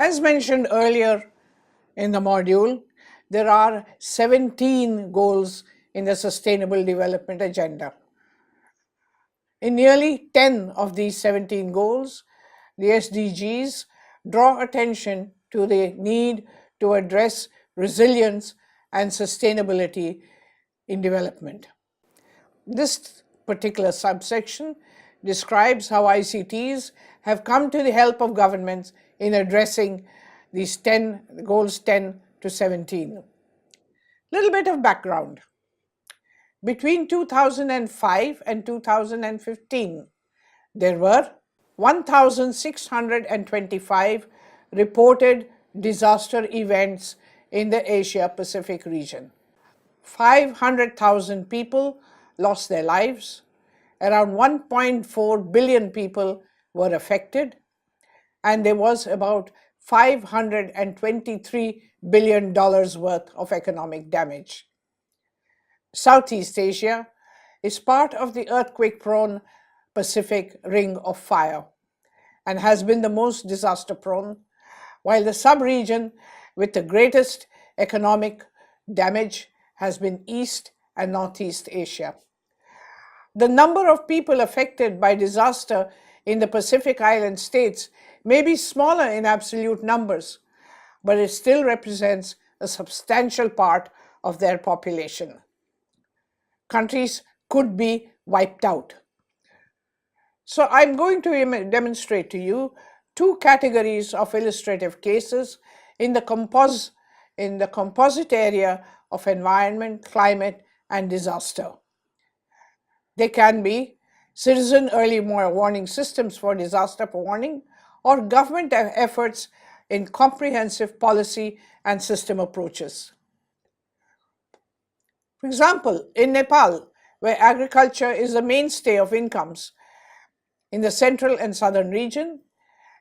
As mentioned earlier in the module, there are 17 goals in the Sustainable Development Agenda. In nearly 10 of these 17 goals, the SDGs draw attention to the need to address resilience and sustainability in development. This particular subsection describes how ICTs have come to the help of governments in addressing these goals 10 to 17. Little bit of background. Between 2005 and 2015, there were 1,625 reported disaster events in the Asia-Pacific region. 500,000 people lost their lives, around 1.4 billion people were affected, and there was about $523 billion worth of economic damage. Southeast Asia is part of the earthquake-prone Pacific Ring of Fire and has been the most disaster-prone, while the sub-region with the greatest economic damage has been East and Northeast Asia. The number of people affected by disaster in the Pacific Island states may be smaller in absolute numbers, but it still represents a substantial part of their population. Countries could be wiped out. So I'm going to demonstrate to you two categories of illustrative cases in the composite area of environment, climate, and disaster. They can be citizen early warning systems for disaster warning or government efforts in comprehensive policy and system approaches. For example, in Nepal, where agriculture is the mainstay of incomes, in the central and southern region,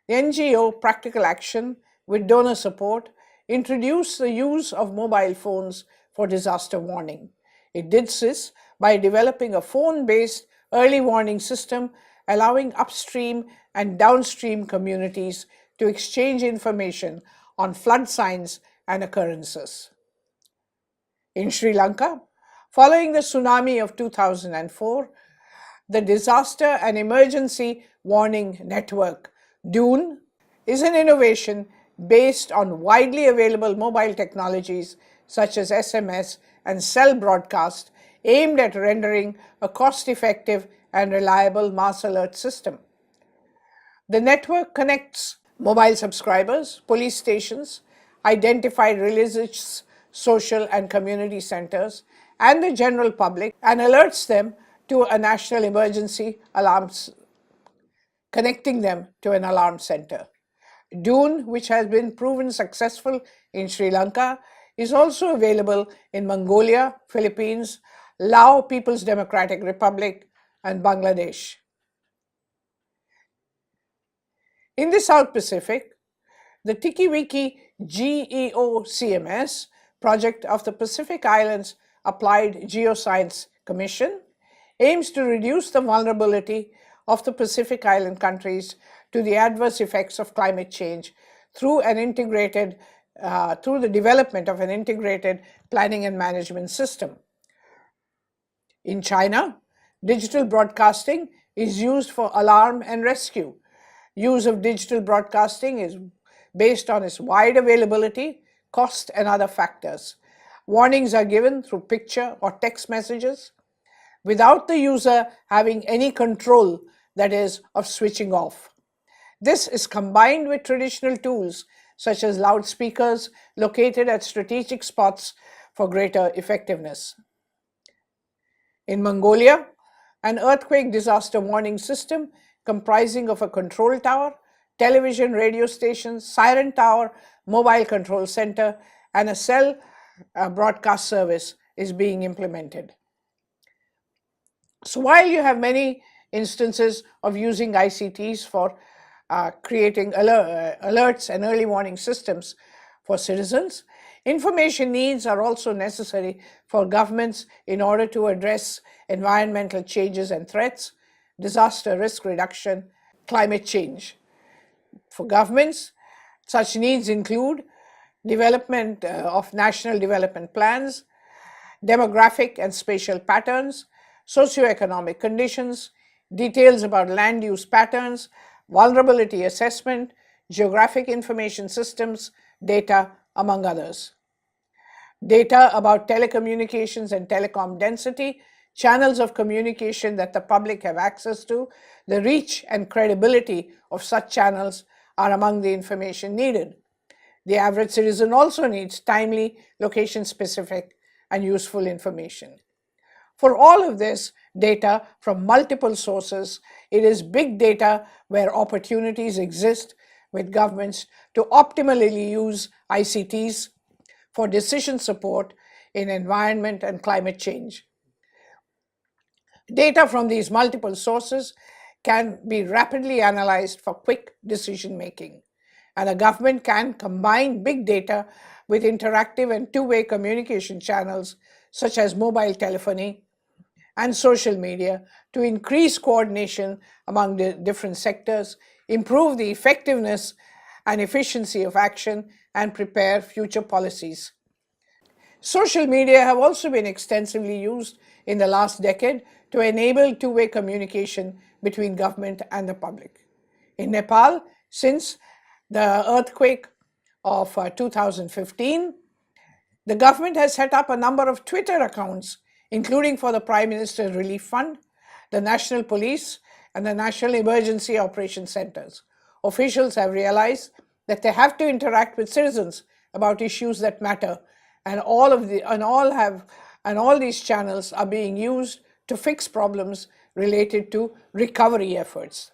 the NGO Practical Action, with donor support, introduced the use of mobile phones for disaster warning. It did this by developing a phone-based early warning system allowing upstream and downstream communities to exchange information on flood signs and occurrences. In Sri Lanka, following the tsunami of 2004, the Disaster and Emergency Warning Network, DEWN, is an innovation based on widely available mobile technologies such as SMS and cell broadcast aimed at rendering a cost-effective and reliable mass alert system. The network connects mobile subscribers, police stations, identified religious, social, and community centers, and the general public, and alerts them to a national emergency alarms, connecting them to an alarm center. DEWN, which has been proven successful in Sri Lanka, is also available in Mongolia, Philippines, Lao People's Democratic Republic, and Bangladesh. In the South Pacific, the Tikiviki GEOCMS project of the Pacific Islands Applied Geoscience Commission aims to reduce the vulnerability of the Pacific Island countries to the adverse effects of climate change through the development of an integrated planning and management system. In China, digital broadcasting is used for alarm and rescue. Use of digital broadcasting is based on its wide availability, cost, and other factors. Warnings are given through picture or text messages without the user having any control, that is, of switching off. This is combined with traditional tools such as loudspeakers located at strategic spots for greater effectiveness. In Mongolia, an earthquake disaster warning system comprising of a control tower, television radio station, siren tower, mobile control center, and a cell broadcast service is being implemented. So while you have many instances of using ICTs for creating alerts and early warning systems for citizens, information needs are also necessary for governments in order to address environmental changes and threats, disaster risk reduction, climate change. For governments, Such needs include development of national development plans, demographic and spatial patterns, socioeconomic conditions, details about land use patterns, vulnerability assessment, geographic information systems, data, among others. Data about telecommunications and telecom density, channels of communication that the public have access to, the reach and credibility of such channels are among the information needed. The average citizen also needs timely, location-specific, and useful information. For all of this data from multiple sources, it is big data where opportunities exist with governments to optimally use ICTs for decision support in environment and climate change. Data from these multiple sources can be rapidly analyzed for quick decision making, and a government can combine big data with interactive and two-way communication channels such as mobile telephony and social media to increase coordination among the different sectors, improve the effectiveness and efficiency of action, and prepare future policies. Social media have also been extensively used in the last decade to enable two-way communication between government and the public. In Nepal, since the earthquake of 2015, the government has set up a number of Twitter accounts, including for the Prime Minister's Relief Fund, the National Police, and the National Emergency Operations Centers. Officials have realized that they have to interact with citizens about issues that matter, and all these channels are being used to fix problems related to recovery efforts.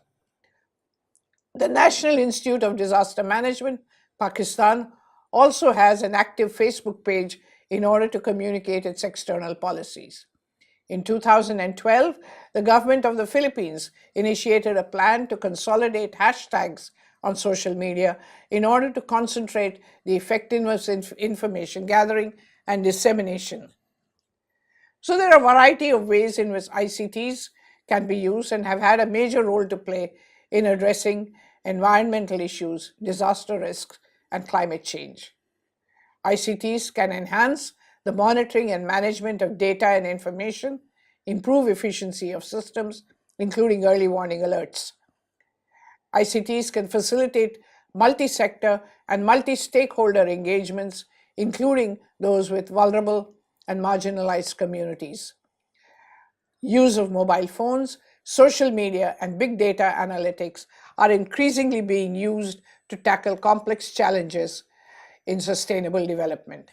The National Institute of Disaster Management, Pakistan, also has an active Facebook page in order to communicate its external policies. In 2012, the government of the Philippines initiated a plan to consolidate hashtags on social media in order to concentrate the effectiveness in information gathering and dissemination. So there are a variety of ways in which ICTs can be used and have had a major role to play in addressing environmental issues, disaster risks, and climate change. ICTs can enhance the monitoring and management of data and information, improve efficiency of systems, including early warning alerts. ICTs can facilitate multi-sector and multi-stakeholder engagements, including those with vulnerable and marginalized communities. Use of mobile phones, social media, and big data analytics are increasingly being used to tackle complex challenges in sustainable development.